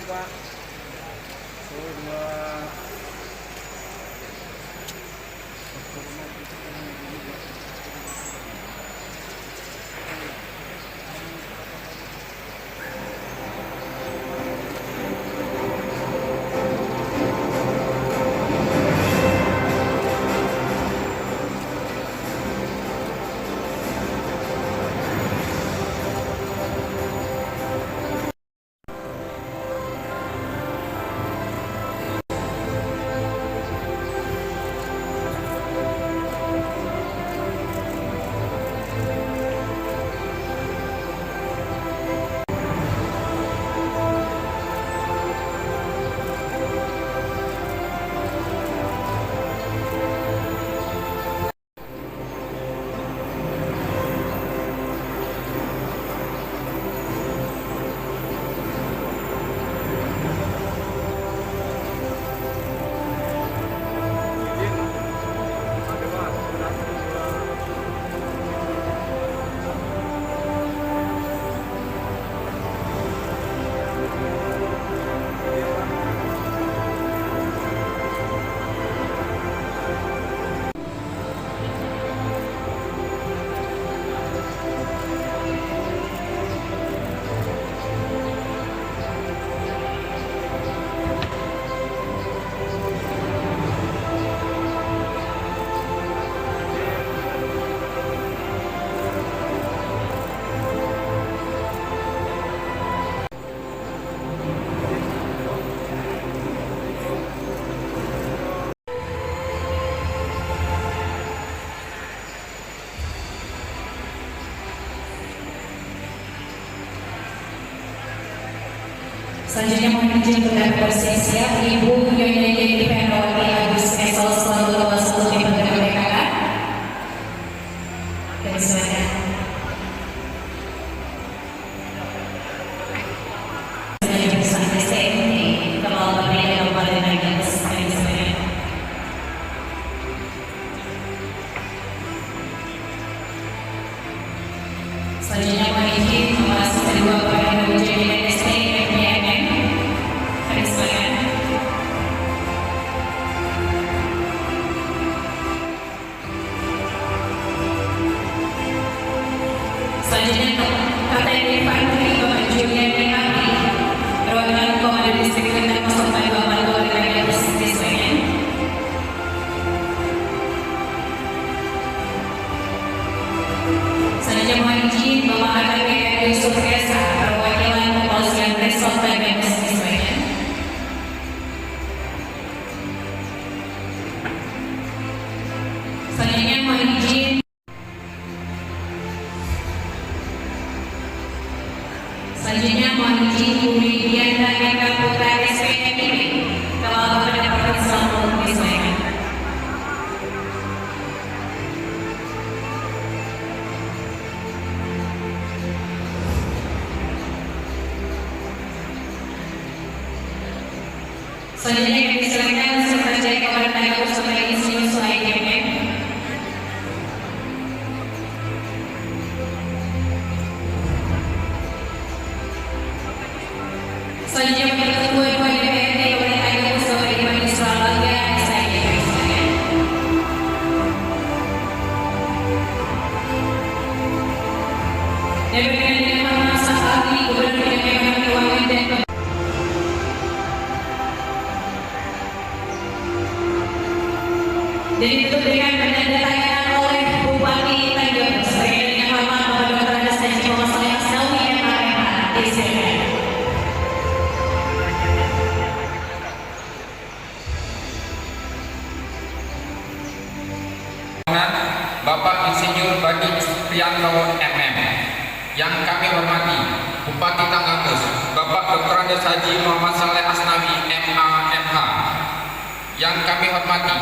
Pak. Dua. Selanjutnya mohon izin untuk dapat bersiap-siap Ibu Yoni Penrawati Agus Esol selalu lepas untuk tim PKK. Kami silakan. Selanjutnya bersama STM Kepala Bapak Kabupaten Agats. Kami silakan. Selanjutnya mohon izin memasuki kedua pada ujian STM. Selanjutnya KTP Infanteri Bapak Julian Mengati, perwakilan Komando Distrik Kendal 04 Bapak Luar Agats Dispengen. Selanjutnya mohon izin Bapak AKP Yusuf Esa, perwakilan Kepolisian Resort Agats Dispengen. Selanjutnya mohon izin Selanjutnya mohon izin Bu Widian dan Eka Putra SPM Kepala Bapak Provinsi Lampung Dispengen. Selanjutnya kami silakan Sekretariat Kabupaten Agats Bapak Insinyur Suhaib MM. Selanjutnya Wakil Ketua DPRD Kabupaten Agats Bapak Irwan Isra Bangga SIG. Dan berkenaan dengan Bapak Safari Gubernur Dki Keuangan dan ditutup dengan penandatanganan oleh Bupati Tanjung sebagai dengan hormat Bapak Dr. Andes Haji Muhammad Saleh Asnawi MA Dispengen. Bapak Insinyur Badi Prianto MM. Yang kami hormati Bupati Tanggamus Bapak Dr. Andes Haji Muhammad Saleh Asnawi MA MH. Yang kami hormati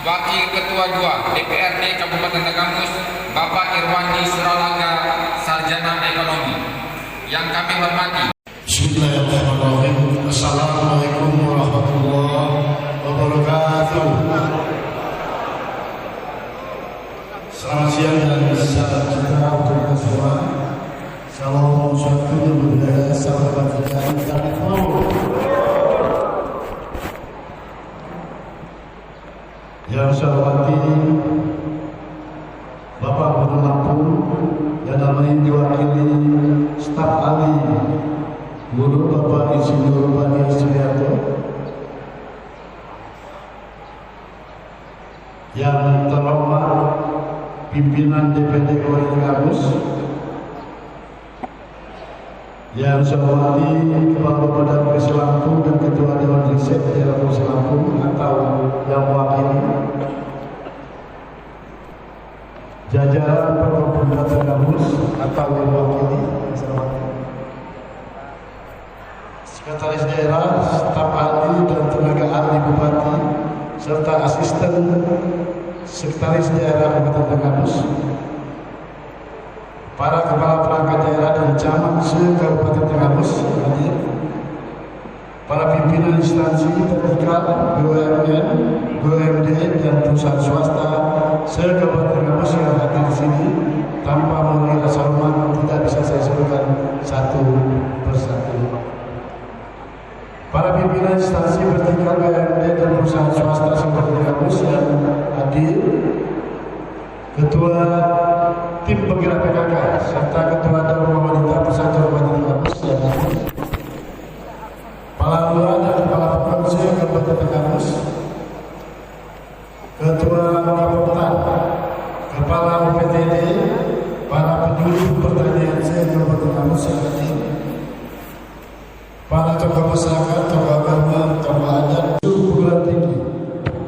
Wakil Ketua 2 DPRD Kabupaten Tanggamus Bapak Irwandi Suralangga Sarjana Ekonomi. Yang kami hormati Bismillahirrahmanirrahim. Assalamualaikum warahmatullahi wabarakatuh. Selamat siang dan sejahtera untuk kita semua. Salam satu budaya sahabat kita. Yang saya hormati Bapak Gubernur Lampung yang namanya diwakili staf ahli Guru Bapak Insinyur Bani Suryarto, yang terhormat pimpinan DPD Kabupaten Gabus, yang saya hormati Kepala Badan Polisi Lampung dan Ketua Dewan Riset Daerah Polisi Lampung atau yang mewakili, jajaran Kabupaten Gabus atau yang mewakili, Sekretaris Daerah, staf ahli dan tenaga ahli Bupati, serta asisten Sekretaris Daerah Kabupaten Gabus, para kepala perangkat daerah dan camat se-Kabupaten Gabus hadir, para pimpinan instansi terdekat BUMN, BUMD dan perusahaan swasta se-Kabupaten Gabus yang hadir di sini, tanpa mengurangi rasa hormat tidak bisa saya sebutkan satu persatu. Para pimpinan instansi vertikal BUMD dan perusahaan swasta se-Kabupaten Gabus yang hadir, Ketua Tim Penggerak PKK serta Ketua Dewan Wanita Persatuan Kabupaten Gabus yang hadir, Kepala Lurah dan Kepala Provinsi Kabupaten Gabus, Ketua Kapoltan, Kepala UPTD, para penduduk pertanian se-Kabupaten Gabus yang hadir, para tokoh masyarakat, tokoh agama, tokoh adat, perguruan tinggi,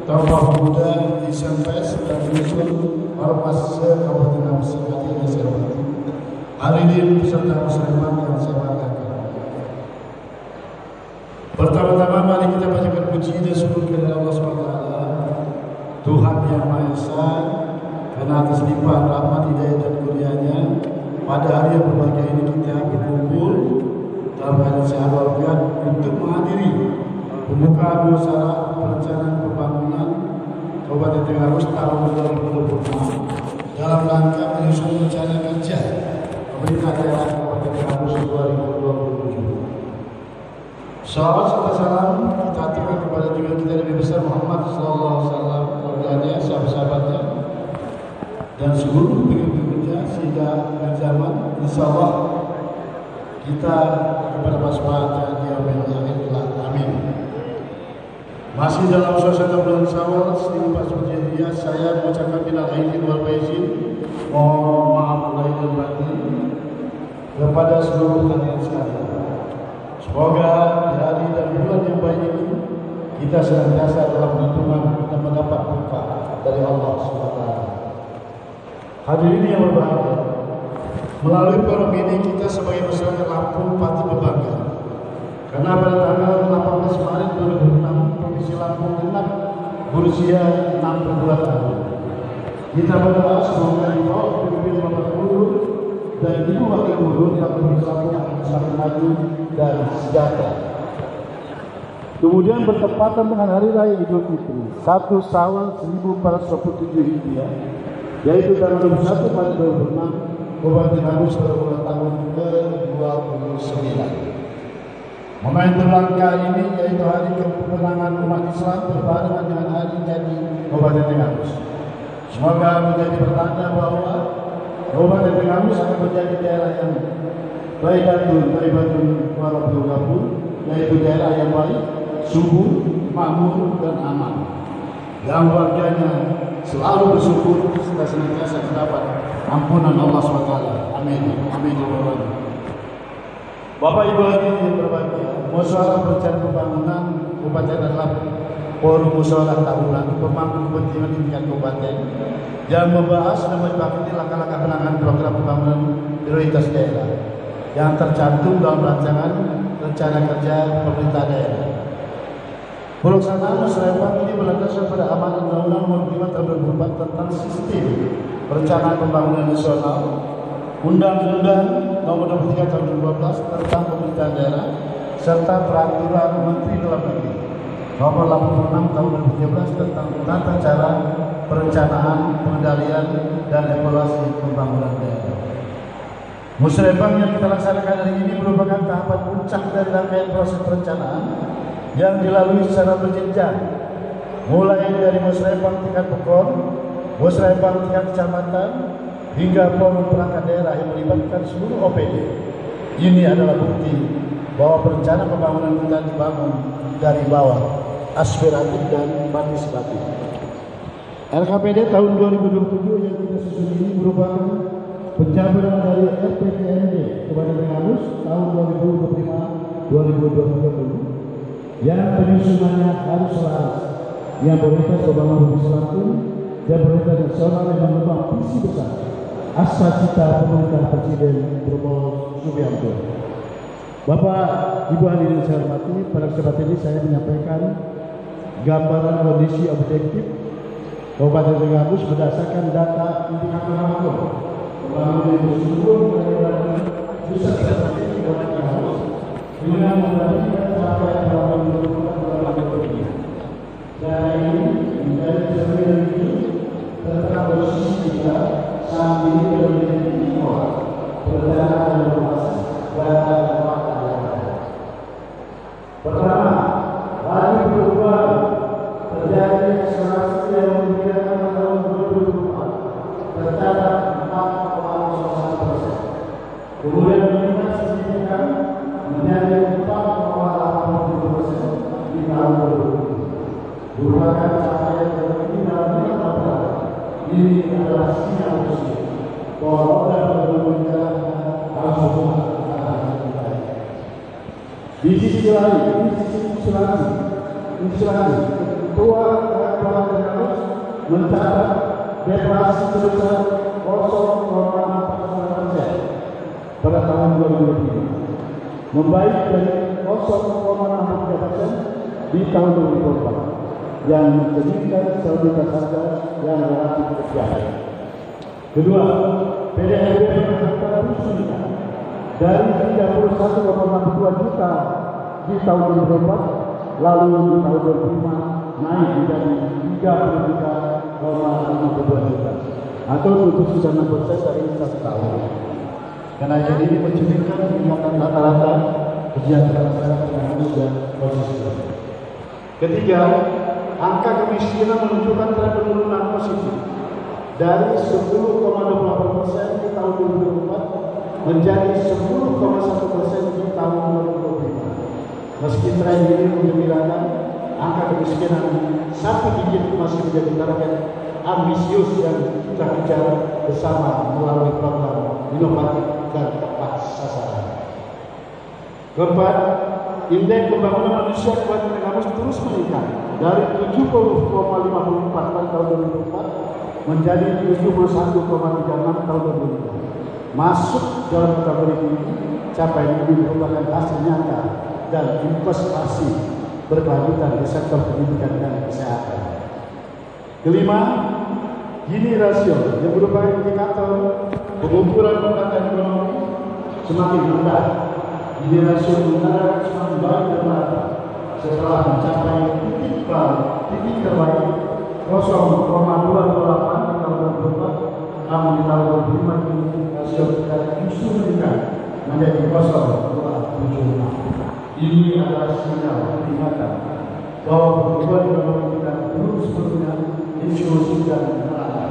tokoh pemuda, SMP dan unsur ormas se-Kabupaten Gabus yang hadir dan saya hormati. Hadirin peserta muslimat yang saya banggakan. Pertama-tama mari kita bacakan puji dan syukur kepada Allah SWT, Tuhan yang Maha Esa, karena atas limpahan rahmat, hidayah dan kurnianya pada hari yang berbahagia ini kita berkumpul dalam keadaan sehat walafiat untuk menghadiri pembukaan musyawarah perencanaan pembangunan Kabupaten Gabus tahun 2026 dalam rangka menyusun rencana kerja pemerintah daerah Kabupaten Gabus 2027. Salawat serta salam kita aturkan kepada junjungan kita Nabi besar Muhammad SAW, keluarganya, sahabat-sahabatnya, dan seluruh pengikut-pengikutnya sehingga akhir zaman. Insyaallah kita kepada masyarakat yang akhirlah. Amin. Masih dalam suasana bulan Syawal 1440 Hijriah, saya mengucapkan minal aidin wal faizin, mohon maaf lahir dan batin kepada seluruh hadirin sekalian. Semoga di hari dan bulan yang baik ini kita senantiasa dalam perlindungan dan mendapat berkah dari Allah SWT. Hadirin yang berbahagia, melalui forum ini kita sebagai masyarakat Lampung patut berbangga karena pada tanggal 18 Maret 2006 Provinsi Lampung genap berusia 62 tahun. Kita berdoa semoga di bawah kepemimpinan Bapak Guru dan Ibu Wakil Guru dalam Provinsi Lampung akan semakin maju dan sejahtera. Kemudian bertepatan dengan Hari Raya Idul Fitri 1 Syawal 1427 Hijriah, yaitu tanggal 21 Maret 2006, Kabupaten Gabus berulang tahun ke-29. Momentum langkah ini yaitu hari kemenangan umat Islam berbarengan dengan hari jadi Kabupaten Gabus. Semoga menjadi pertanda bahwa Kabupaten Gabus akan menjadi daerah yang Thayyibatun Warabul Ghafur, yaitu daerah yang baik, subur, makmur dan aman, yang warganya selalu bersyukur serta senantiasa mendapat ampunan Allah SWT. Amin. Amin. Bapak Ibu hadirin yang berbahagia, musyawarah perencanaan pembangunan Kabupaten adalah forum musyawarah tahunan pemangku kepentingan tingkat kabupaten yang membahas dan menyepakati langkah-langkah penanganan program pembangunan prioritas daerah yang tercantum dalam rancangan rencana kerja pemerintah daerah. Pelaksanaan musyawarah ini berlandaskan pada amanat Undang-Undang Nomor 5 Tahun 2004 tentang Sistem Perencanaan Pembangunan Nasional, Undang-Undang Nomor 23 Tahun 2012 tentang Pemerintahan Daerah, serta Peraturan Menteri Dalam Negeri Nomor 86 Tahun 2013 tentang tata cara perencanaan, pengendalian, dan evaluasi pembangunan daerah. Musyawarah yang kita laksanakan hari ini merupakan tahapan puncak dari rangkaian proses perencanaan yang dilalui secara berjenjang mulai dari musrembang tingkat pekon, musrembang tingkat kecamatan, hingga forum perangkat daerah yang melibatkan seluruh OPD. Ini adalah bukti bahwa perencanaan pembangunan kita dibangun dari bawah, aspiratif dan partisipatif. LKPD tahun 2027 yang kita susun ini merupakan pencabutan dari RPJMD kepada Mengamus tahun 2025-2020 yang penyusunannya harus selaras, yang prioritas pembangunan Bugis Selatan dan prioritas nasional yang mengembang visi besar asa cita pemerintah Presiden Prabowo Subianto. Bapak, Ibu hadirin saya hormati, pada kesempatan ini saya menyampaikan gambaran kondisi objektif Kabupaten Mengamus berdasarkan data indikator makro pembangunan infrastruktur dan pusat strategi Kabupaten Mengamus dengan memperhatikan capaian pembangunan dan ini menjadi cerminan itu tentang posisi kita saat ini menjadi timur perencanaan dan inovasi dan pertama, laju perubahan terjadi akselerasi yang memungkinkan tahun 2024 tercatat 4,01%. Kemudian meningkat signifikan menjadi 4,87% di tahun 2020. Merupakan capaian tertinggi dalam 5 tahun. Ini adalah sinyal positif bahwa roda pembangunan harus berubah. Di sisi lain, Ketua Kabupaten Mengamus mencatat deflasi sebesar 0,49% pada tahun 2020, membaik dari 0,63% di tahun 2024 yang mencerminkan stabilitas harga yang relatif terjaga. Kedua, PDRB mencatat kesulitan dari 31,62 juta di tahun 2004, lalu di tahun 2005 naik menjadi 33,52 juta atau 79% dari 1 tahun. Kenaikan ini mencerminkan peningkatan rata-rata kesejahteraan masyarakat Indonesia posisi. Ketiga, angka kemiskinan menunjukkan tren penurunan positif dari 10,28% di tahun 2004 menjadi 10,1% di tahun 2025. Meski tren ini menggembirakan, angka kemiskinan satu digit masih menjadi target ambisius yang kita kejar bersama melalui program inovatif dan tepat sasaran. Keempat, indeks pembangunan manusia Kabupaten Mengamus terus meningkat dari 70,54 pada tahun 2004 menjadi 71,36 tahun 2005. Masuk dalam kategori ini, capaian ini merupakan hasil nyata dan investasi berkelanjutan di sektor pendidikan dan kesehatan. Kelima, Gini rasio yang merupakan indikator pengumpulan pendapatan ekonomi semakin rendah. Gini rasio sementara semakin baik dan merata setelah mencapai titik terbaik 0,228 di tahun 2004, namun di tahun 2005 ini rasio kita justru meningkat menjadi 0,76. Ini adalah sinyal peringatan bahwa pertumbuhan ekonomi kita terus berpunya inklusif dan merata.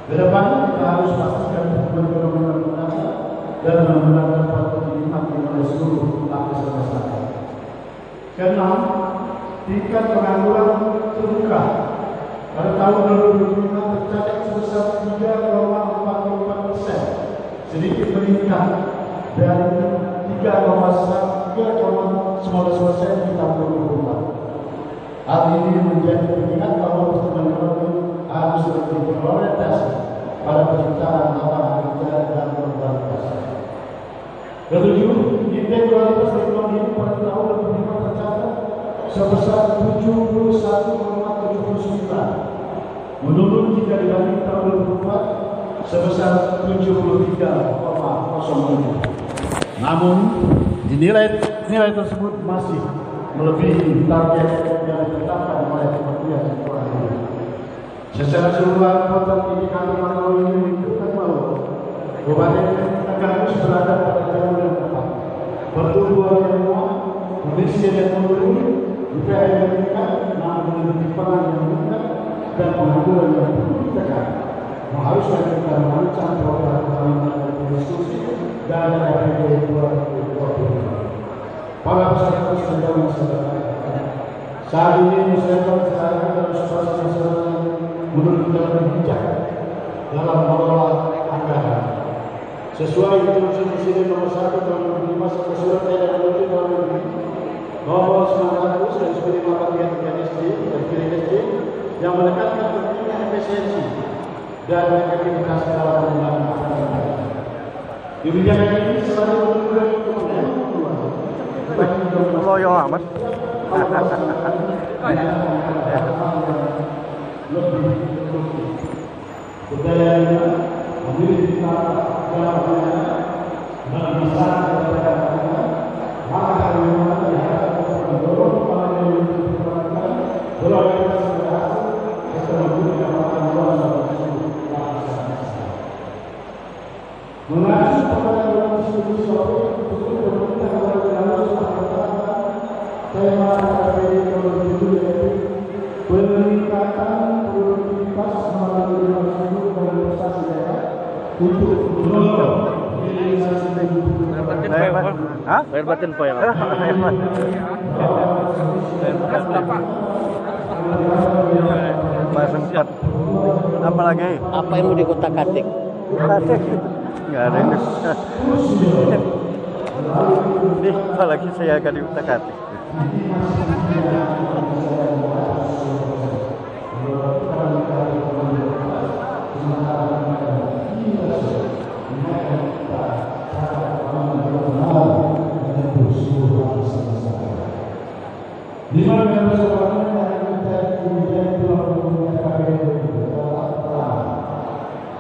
Ke depan kita harus pastikan pertumbuhan ekonomi merata dan benar-benar dapat dinikmati oleh seluruh lapisan masyarakat. Keenam, tingkat pengangguran terbuka pada tahun 2005 tercatat sebesar 3,44%, sedikit meningkat dari 3,19% di tahun 2004. Hal ini menjadi pengingat bahwa pertumbuhan ekonomi harus lebih berorientasi pada penciptaan lapangan kerja dan kualitas. Ketujuh, indeks kualitas ekonomi pada tahun 2005 tercatat sebesar 71,79, menurun jika dibanding tahun 2004 sebesar 73,07. Namun, nilai tersebut masih melebihi target yang ditetapkan oleh Kementerian Keuangan. Secara keseluruhan, total indikator makro ini menunjukkan bahwa Kabupaten Mengamus berada pada jalur yang tepat. Pertumbuhan yang kuat, kemiskinan yang menurun, UPN meningkat, namun memiliki peran yang meningkat dan pengaturan yang perlu ditekan. Mengharuskan kita merancang program pembangunan dan konstruksi dan RPD 2020. Para peserta sedang saat ini musyawarah masyarakat harus suasana menurut jalan bijak dalam mengelola anggaran. Sesuai instruksi Presiden nomor 1 tahun 2005 serta surat edaran Menteri Dalam Negeri nomor 900 dan SPD 43 dan PSD yang menekankan pentingnya efisiensi dan efektivitas dalam penggunaan anggaran. Kebijakan ini selalu menunjukkan loyo amat. lebih produktif. Budayanya memiliki tata jalannya dan bisa berjalan. Maka hal ini diharapkan mendorong para yang diperlukan berorientasi berhasil setelah memberikan pengalaman mengacu kepada institusi pemerintah harus mengatakan tema RPD 2007 peningkatan produktivitas melalui dan prestasi daerah untuk mendorong realisasi Bayar batin po yang Mas sempat. Apa lagi? Apa yang mau dikotak-katik? Nggak ada yang ini apalagi saya akan diutak-atik.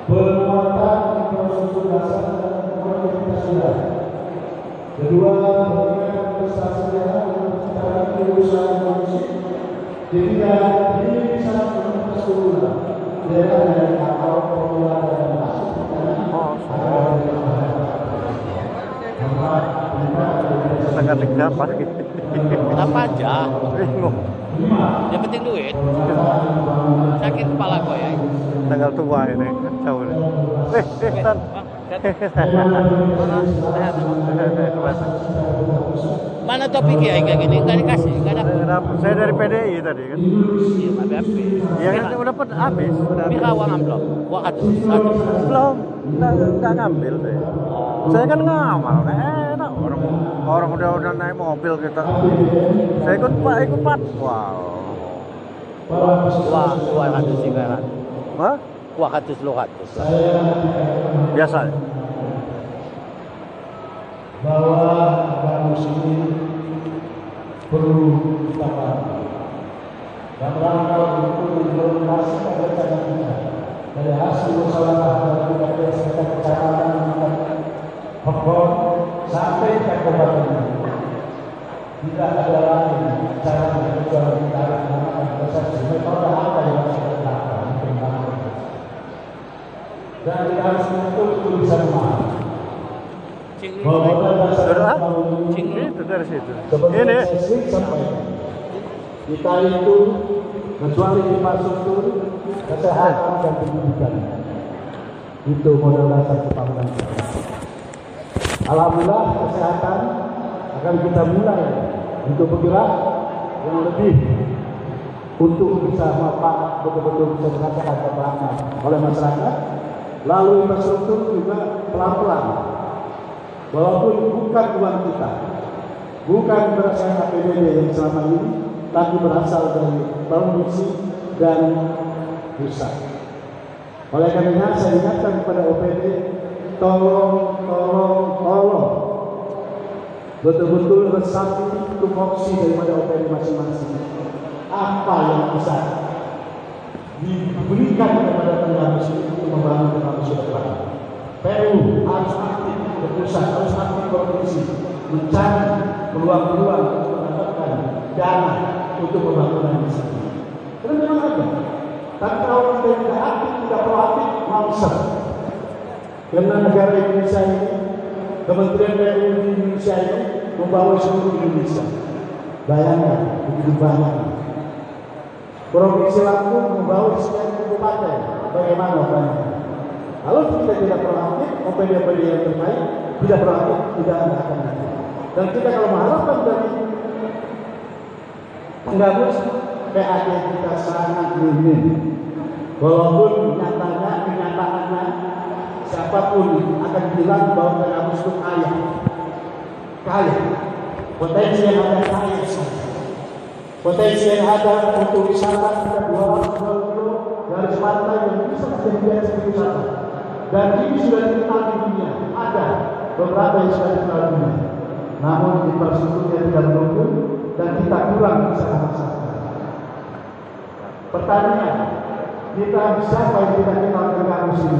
penguatan infrastruktur dasar dan konektivitas wilayah. Kedua, memberikan prestasi daerah dengan menciptakan keusahaan kondisi. Ketiga, ini bisa infrastruktur daerah dari akal pengelola dan masuk Utak-atik siapa? Apa aja? Bingung. Yang penting duit. Sakit kepala gue ya. Tanggal tua ini kacau ini. Tan. Mana topik ya kayak gini? Enggak dikasih, enggak ada. Saya dari PDI tadi kan. Iya, ada habis. Yang itu udah dapat habis. Mika uang amplop. Gua 100. Belum. Enggak ngambil saya. Saya kan ngamal. Enak orang udah naik mobil kita. Saya ikut Pak. Wow. Wah, 200 sekarang. Hah? 200. Biasa. bahwa agama muslim perlu kita pahami. Dan rangka untuk mengimplementasikan rencana kita dari hasil musyawarah dan juga sekitar kecamatan Pekon sampai ke kabupaten tidak ada lagi cara menjual tarik menggunakan proses metode apa yang harus kita lakukan untuk membangun dan kita harus betul-betul bisa memahami bahwa dasar Itu dari situ. seperti Ini. saya sering sampaikan, kita itu kecuali infrastruktur, kesehatan dan pendidikan itu modal dasar pembangunan kita. Alhamdulillah kesehatan akan kita mulai untuk bergerak yang lebih untuk bisa betul-betul bisa dirasakan keberatan oleh masyarakat. Lalu infrastruktur juga pelan-pelan. Walaupun bukan uang kita, bukan berasal APBD yang selama ini, tapi berasal dari produksi dan pusat. Oleh karenanya saya ingatkan kepada OPD, tolong betul-betul bersatu tupoksi daripada OPD masing-masing. Apa yang bisa diberikan kepada penggabus untuk membangun Indonesia depan. PU harus aktif berpusat, harus aktif berfungsi, mencari peluang-peluang untuk mendapatkan dana untuk pembangunan di sini. Karena memang ada. Tapi kalau kita tidak aktif, tidak proaktif, mangsa. Karena negara Indonesia ini, Kementerian PU di Indonesia ini membawa seluruh Indonesia. Bayangkan, begitu banyak. Provinsi Lampung membawa sekian kabupaten, bagaimana banyak? Kalau kita tidak proaktif, OPD-OPD yang terkait tidak proaktif, tidak akan ada. Dan kita kalau mengharapkan dari pengurus PAD kita sangat minim. Walaupun kenyataannya siapapun akan bilang bahwa pengurus itu kaya. Potensi yang ada kaya saja. Potensi yang ada untuk wisata kita 200 kilo dari pantai yang bisa menjadi seperti wisata. Dan ini sudah dikenal di dunia. Ada beberapa yang sudah dikenal di dunia. Namun infrastrukturnya tidak mendukung dan kita kurang bisa memasarkan. Pertanian, kita bisa yang kita kenal dengan musim.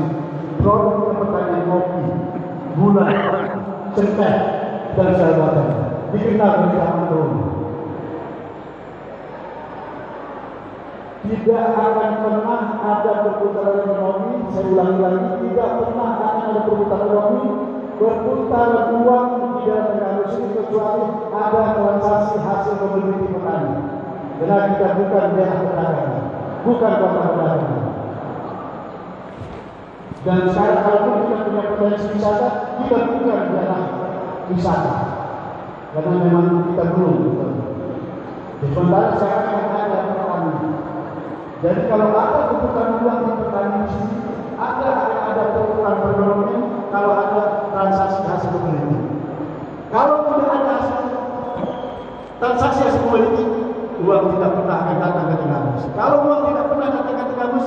Produk pertanian kopi, gula, cengkeh, dan sebagainya dikenal di zaman dulu. Tidak akan pernah ada perputaran ekonomi, saya ulangi lagi, tidak pernah akan ada perputaran ekonomi, berputar uang di dalam negara ini kecuali ada transaksi hasil komoditi petani. Karena kita bukan daerah perdagangan, bukan kota perdagangan. Dan sekarang kalau kita punya potensi wisata, kita bukan daerah wisata, karena memang kita belum. Sementara sekarang yang ada petani. Jadi kalau ada kebutuhan uang di petani di sini, ada perputaran perekonomian kalau ada transaksi hasil komoditi. Kalau tidak ada transaksi hasil komoditi, uang tidak pernah akan datang ke kampus. Kalau uang tidak pernah datang ke kampus,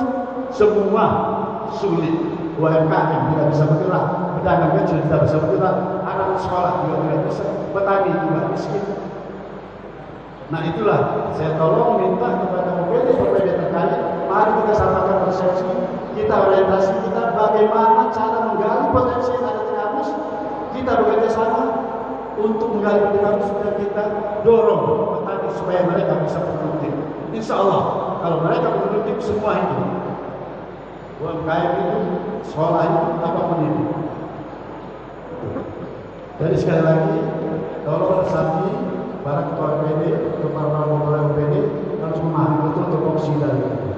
semua sulit. UMKM tidak bisa bergerak, pedagang kecil tidak bisa bergerak, anak sekolah juga tidak bisa, petani juga miskin. Nah itulah saya tolong minta kepada OPD terkait, mari kita samakan persepsi, kita orientasi kita bagaimana cara menggali potensi yang ada di kampus, kita bekerja sama untuk menggali potensi kampus dan kita dorong petani supaya mereka bisa produktif. Insya Allah kalau mereka produktif semua itu, UMKM itu, sekolah itu, apapun itu. Jadi sekali lagi, tolong resapi para ketua OPD, para pegawai OPD harus memahami betul tupoksi dari itu.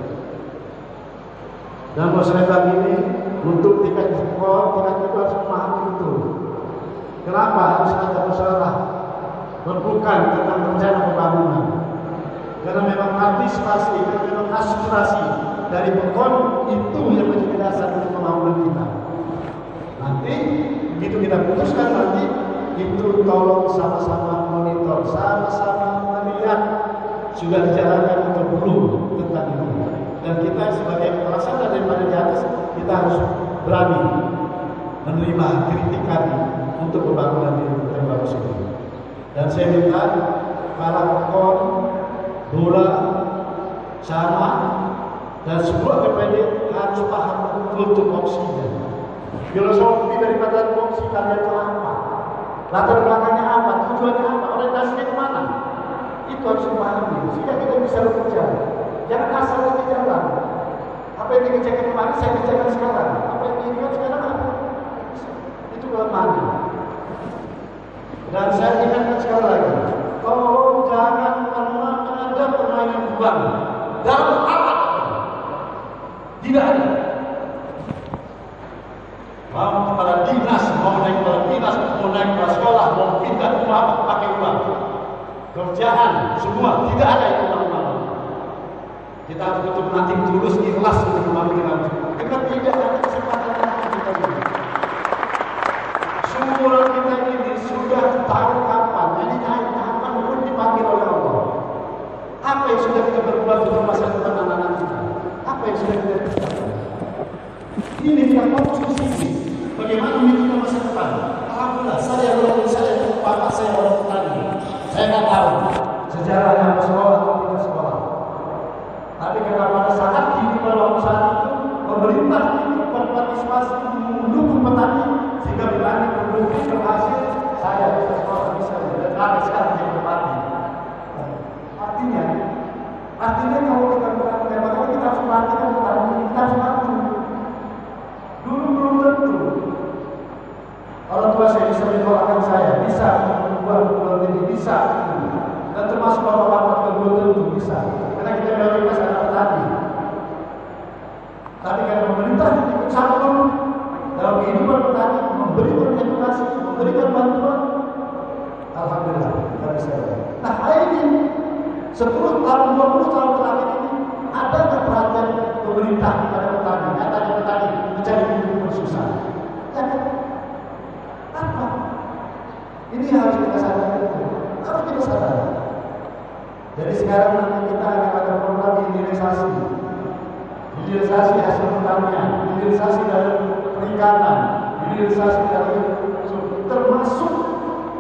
Dan masyarakat ini untuk tingkat sekolah, tingkat itu harus memahami betul. Kenapa harus ada musyawarah berbukan tentang rencana pembangunan? Karena memang antisipasi, memang aspirasi dari pekon itu yang menjadi dasar untuk pembangunan kita. Nanti begitu kita putuskan nanti itu tolong sama-sama monitor, sama-sama melihat sudah dijalankan atau belum tentang itu. Dan kita sebagai pelaksana daripada di atas kita harus berani menerima kritikan untuk pembangunan di kampus ini. Dan saya minta para pekon, bola, camat, dan semua PPD harus paham betul tupoksinya. Filosofi daripada tupoksi kalian itu apa? Latar belakangnya apa? Tujuannya apa? Orientasinya kemana? Itu harus dipahami sehingga kita bisa bekerja. Jangan asal saja jalan. Apa yang dikerjakan kemarin saya kerjakan sekarang. Apa yang diingat sekarang apa? Itu kelemahannya. Dan saya ingatkan sekali lagi, tolong jangan pernah ada permainan uang dalam alat. Tidak ada. Mau kepala dinas, mau naik kepala dinas, mau naik kepala sekolah, mau pindah rumah pakai uang. Kerjaan semua tidak ada itu uang. Kita harus betul nanti tulus ikhlas untuk membangun kita tidak ada kesempatan kita ini. Sumur kita ini sudah tahu kapan, ini kapan pun dipanggil oleh Allah. Apa yang sudah kita berbuat untuk masa depan anak-anak kita? Apa yang sudah kita kerjakan? Ini kita fokus ke sini. Bagaimana memikirkan masa depan? Alhamdulillah, saya bapak saya orang petani. Saya nggak tahu sejarahnya sekolah atau tidak sekolah. Tapi karena pada saat ini pada saat itu pemerintah ini berpartisipasi mendukung petani sehingga petani produktif berhasil. Saya bisa sekolah bisa dan ada sekarang jadi petani. Artinya kalau kita berani, memang kita harus perhatikan petani, kita harus mampu. Dulu belum tentu. Orang tua saya bisa mendoakan saya, bisa membuat ini bisa. Dan termasuk bapak-bapak betul untuk bisa. Karena kita mayoritas adalah petani. Tapi karena pemerintah ikut campur dalam kehidupan petani, memberikan edukasi, memberikan bantuan, alhamdulillah kita bisa. Nah, ini 10 tahun, 20 tahun terakhir ini ada nggak perhatian pemerintah kepada petani? Katanya petani mencari hidup susah. Ya kan? Apa? Ini harus kita sadari. Harus kita sadari. Jadi sekarang nanti kita akan ada program hilirisasi hasil pertanian, hilirisasi dari perikanan, hilirisasi dari termasuk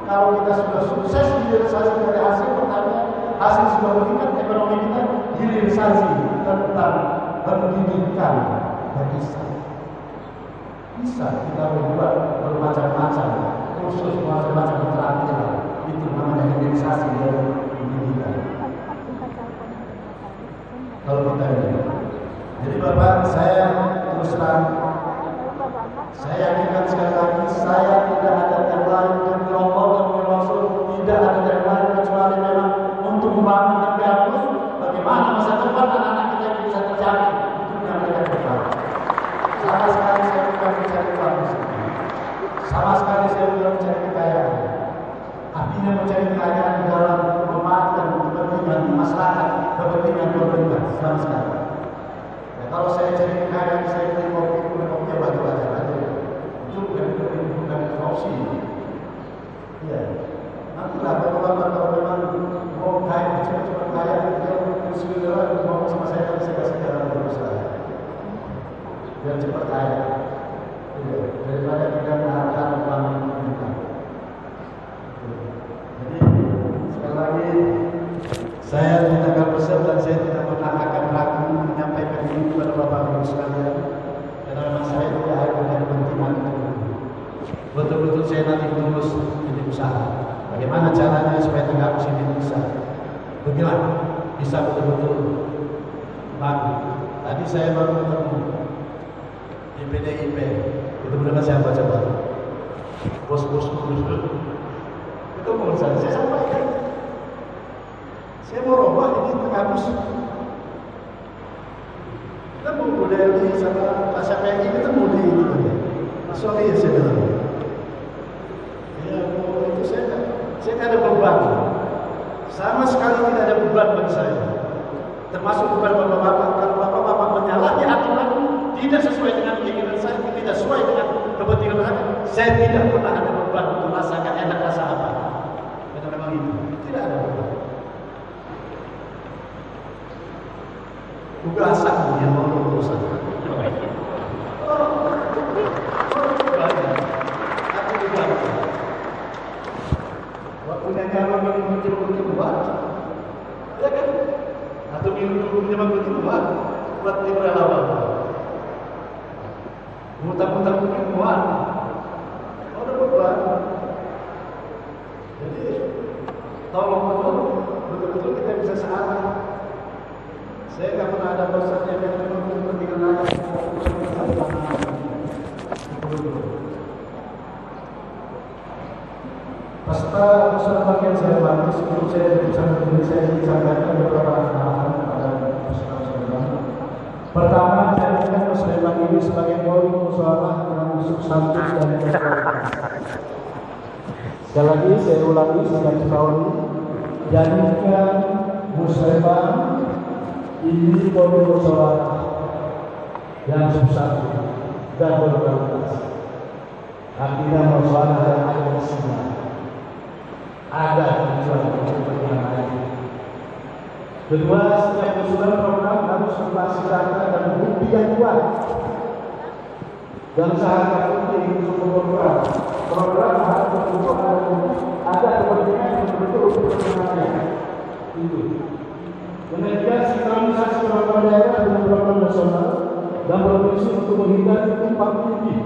kalau kita sudah sukses hilirisasi dari hasil pertanian, hasil sudah meningkat ekonomi kita, hilirisasi tentang pendidikan dan bisa kita membuat bermacam-macam kursus macam-macam keterampilan. Itu namanya hilirisasi dari pendidikan. Kalau kita ini, jadi Bapak, saya terus terang, saya yakinkan sekali lagi, saya tidak ada yang lain demi Allah dan demi Rasul, tidak ada yang lain kecuali memang untuk membangun dan bagus bagaimana masa depan anak-anak kita yang bisa terjamin untuk yang mereka depan. Sama sekali saya bukan mencari bagus, sama sekali saya bukan mencari kekayaan. Artinya mencari kekayaan dalam memanfaatkan kepentingan masyarakat, kepentingan pemerintah, sama sekali. Kalau saya cari kekayaan, saya beli kopi baju-baju aja. Itu bukan korupsi. Iya. Nantilah kalau memang mau kaya, cepat kaya, dia sudah mau sama saya, tapi saya kasih jalan berusaha. Biar cepat kaya. Iya. Daripada kita mengharapkan uang kita. Jadi sekali lagi saya tidak akan besar dan saya tidak pernah akan ragu menyampaikan ini kepada Bapak Ibu sekalian, karena memang saya tidak ada kepentingan itu. Betul-betul saya nanti terus jadi usaha. Bagaimana caranya supaya Tengah Musim ini bisa betul-betul bagus. Tadi saya baru ketemu di PDIP, betul-betul saya baca bos-bos ketemu saya sampaikan. Saya mau robah ini Tengah. Kita mau budaya ini sama Pak Syafii ketemu di itu tadi. Sorry ya saya bilang. Ya mau itu saya tidak ada beban. Sama sekali tidak ada beban bagi saya. Termasuk beban bapak-bapak. Kalau bapak-bapak menyalahi aturan tidak sesuai dengan keinginan saya, tidak sesuai dengan kepentingan saya tidak pernah ada beban untuk merasakan enak rasa apa. Karena memang itu tidak ada beban. Tugasan yang mau berusaha. Aku juga. Waktunya nyala minum buat, ya kan? Atau minum buat relawan. Muntah-muntah buat, ada beban. Jadi tolong betul-betul kita bisa searah. Saya nggak pernah ada pesannya yang memang kepentingan rakyat. Pasca usaha bagian saya bantu sebelum saya disampaikan beberapa arahan kepada peserta. Pertama, saya ingin Musliman ini sebagai poin musyawarah dengan substantif dan berkualitas. Sekali lagi saya ulangi sejak tahun jadikan Musliman ini poin musyawarah yang substantif dan berkualitas. Artinya musyawarah yang ada di sini. Ada tujuan kepentingan lain. Kedua, setiap usulan program harus berbasis data dan bukti yang kuat. Dan sangat penting untuk program harus betul ada kepentingan yang betul kepentingan lain. Itu. Kemudian sinkronisasi program daerah dengan program nasional dan berfungsi untuk menghindari tumpang tindih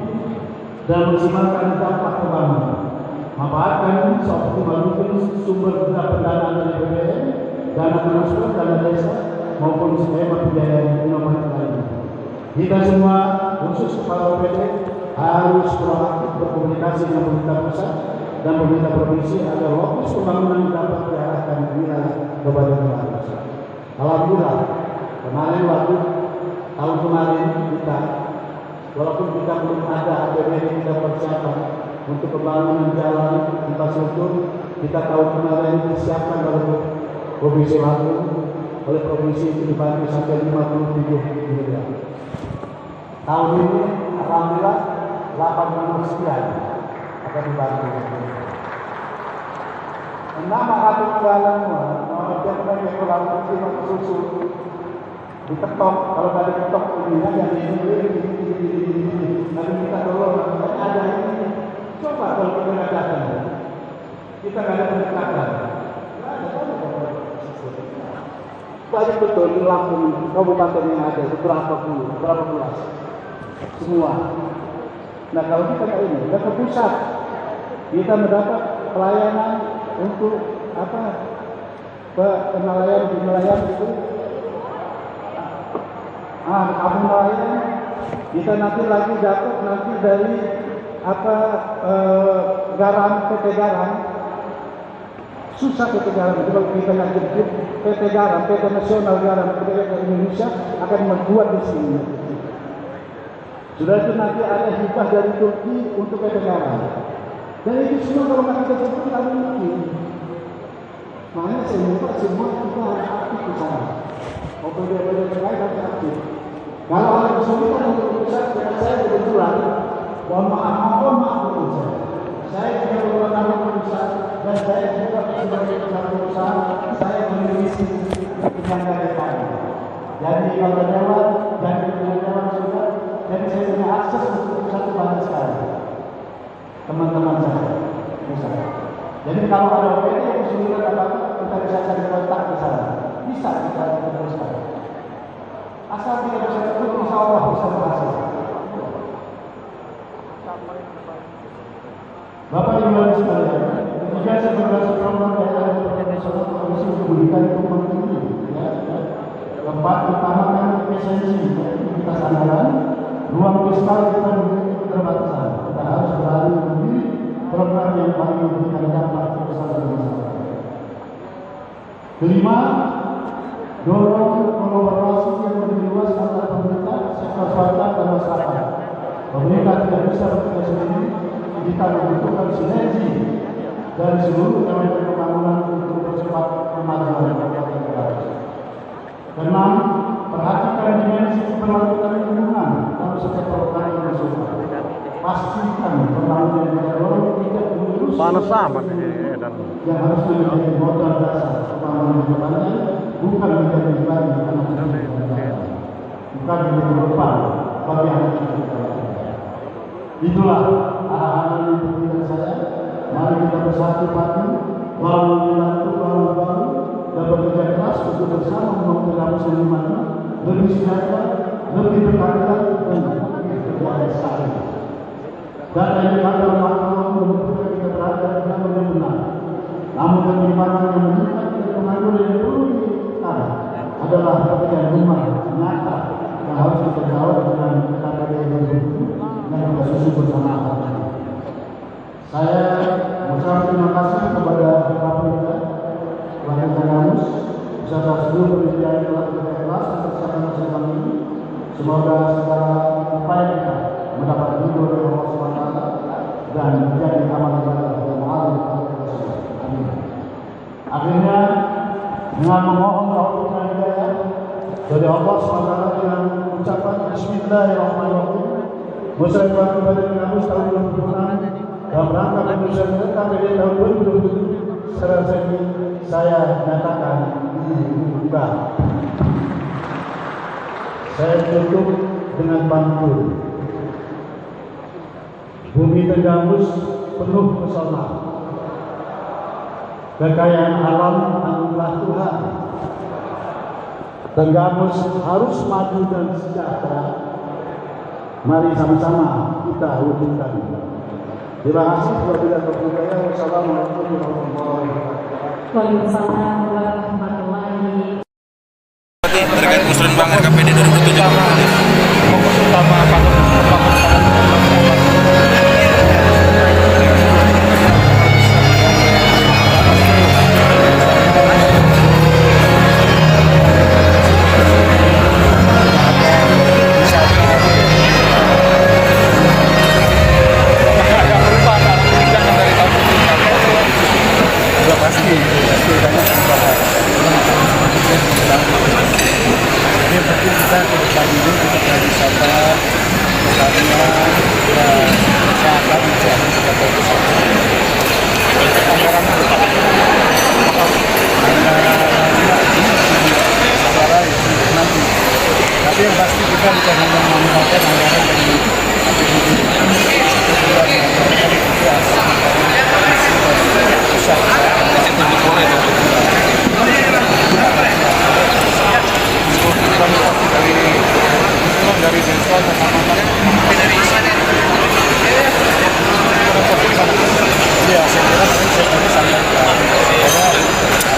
dan maksimalkan dampak pembangunan. Memanfaatkan seoptimal mungkin sumber pendanaan dari APBN, dana transfer, dana desa maupun skema pembiayaan inovatif lainnya. Kita semua, khusus kepala OPD, harus proaktif berkomunikasi dengan pemerintah pusat dan pemerintah provinsi agar fokus pembangunan dapat diarahkan ke wilayah Kabupaten Gambus. Alhamdulillah, tahun kemarin kita, walaupun kita belum ada APBD kita persiapan untuk pembangunan jalan infrastruktur, kita tahun kemarin disiapkan oleh Provinsi Lampung, oleh provinsi itu dibantu sampai 57 miliar. Tahun ini, alhamdulillah, 80 sekian akan dibantu. Nama satu jalan, jangan kurang lebih susu diketok. Kalau dari ketok ini yang ini, nanti kita tolong ada ini. Coba kalau kita nggak datang, kita nggak ada pendekatan. Banyak betul di Lampung, kabupaten yang ada itu berapa belas semua. Nah kalau kita kayak ini, kita ke pusat, kita mendapat pelayanan untuk apa? Nelayan itu. Kampung nelayan, kita nanti lagi dapat nanti dari apa garam, PT Garam. Susah PT Garam, kalau kita nanti PT Garam, PT Nasional Garam Republik Indonesia akan membuat di sini. Sudah itu nanti ada hibah dari Turki untuk PT Garam. Dan itu semua kalau nggak kita sebut tidak mungkin. Makanya saya minta semua kita harus aktif di sana. OPD-OPD terkait harus aktif. Kalau ada kesulitan untuk pusat, saya kebetulan, mohon maaf saya juga beberapa pusat dan saya juga sebagai perusahaan saya memiliki penyangga depan. Jadi kalau lewat dan lewat sudah, jadi saya punya akses untuk satu banyak sekali teman-teman saya. Misalnya. Jadi kalau ada OPD yang kesulitan apa-apa, kita bisa cari kontak di sana. Bisa kita teruskan. Asal kita bisa ketemu, insya Allah bisa berhasil. Bapak Ibu dan sekalian, ketika saya berhasil program daerah internasional Komisi Pendidikan Tumpang Tinggi, tempat utama kan esensi kita sandaran, ruang fiskal kita memiliki keterbatasan. Kita harus beralih memilih program yang paling memberikan dampak besar bagi masyarakat. Kelima, dorong kolaborasi yang lebih luas antara pemerintah, sektor swasta dan masyarakat. Pemerintah tidak bisa bekerja sendiri, kita membutuhkan sinergi dari seluruh elemen pembangunan untuk mempercepat kemajuan kabupaten Gambus. Keenam, perhatikan dimensi keberlanjutan lingkungan dalam setiap program yang diusulkan. Pastikan pembangunan yang kita dorong tidak menerus panas amat ini dan yang harus menjadi modal dasar pembangunan kedepannya, bukan menjadi beban anak bukan menjadi beban bagi anak kita. Itulah arahan yang diberikan saya. Mari kita bersatu padu, membantu bangun dan bekerja keras untuk bersama membangun Gambus yang dimana lebih sejahtera, lebih berkeadilan dan lebih berdaya. Dan yang kata Allah membutuhkan kita berada di dalam yang benar. Namun bagaimana yang meningkat dan pengaduan yang perlu kita adalah pekerjaan rumah nyata yang harus kita jawab dengan KKD yang berbeda dan kita susun bersama. Saya mengucapkan terima kasih kepada Kapolda Kabupaten Gambus beserta seluruh panitia yang telah bekerja keras untuk persiapan ini. Semoga segala upaya kita mendapat ridho dari Allah SWT dan menjadi amal ibadah yang mengalir kepada Allah. Amin. Akhirnya dengan memohon taufiq dan hidayah dari Allah SWT dengan ucapan Bismillahirrahmanirrahim. Musyawarah Kabupaten Gambus tahun 2006 dalam rangka penyusunan KPD tahun 2007 secara saya nyatakan dibuka. Saya tutup dengan pantun. Bumi Gambus penuh pesona. Kekayaan alam anugerah Tuhan. Gambus harus maju dan sejahtera. Mari sama-sama kita wujudkan. Terima kasih. Wassalamualaikum warahmatullahi wabarakatuh. Waalaikumsalam warahmatullahi wabarakatuh. Terkait musrenbangan KPD 2007. Fokus utama karena kesehatan menjadi kita fokus. Tapi yang pasti kita bukan hanya menggunakan anggaran dari dari desa ya, saya kira nanti saya akan sampaikan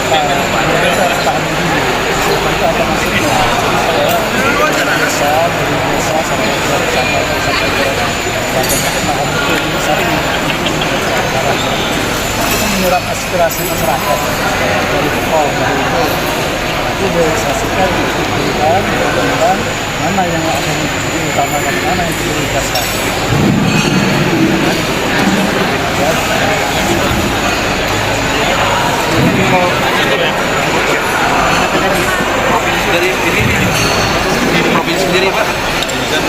karena mereka harus tahan diri seperti apa maksudnya. Jadi saya dari desa sampai ini sering menyerap aspirasi masyarakat dari pokok dari itu direalisasikan, diberikan, mudah-mudahan mana yang akan diutamakan, mana yang diprioritaskan. Dari ini provinsi sendiri Pak, dan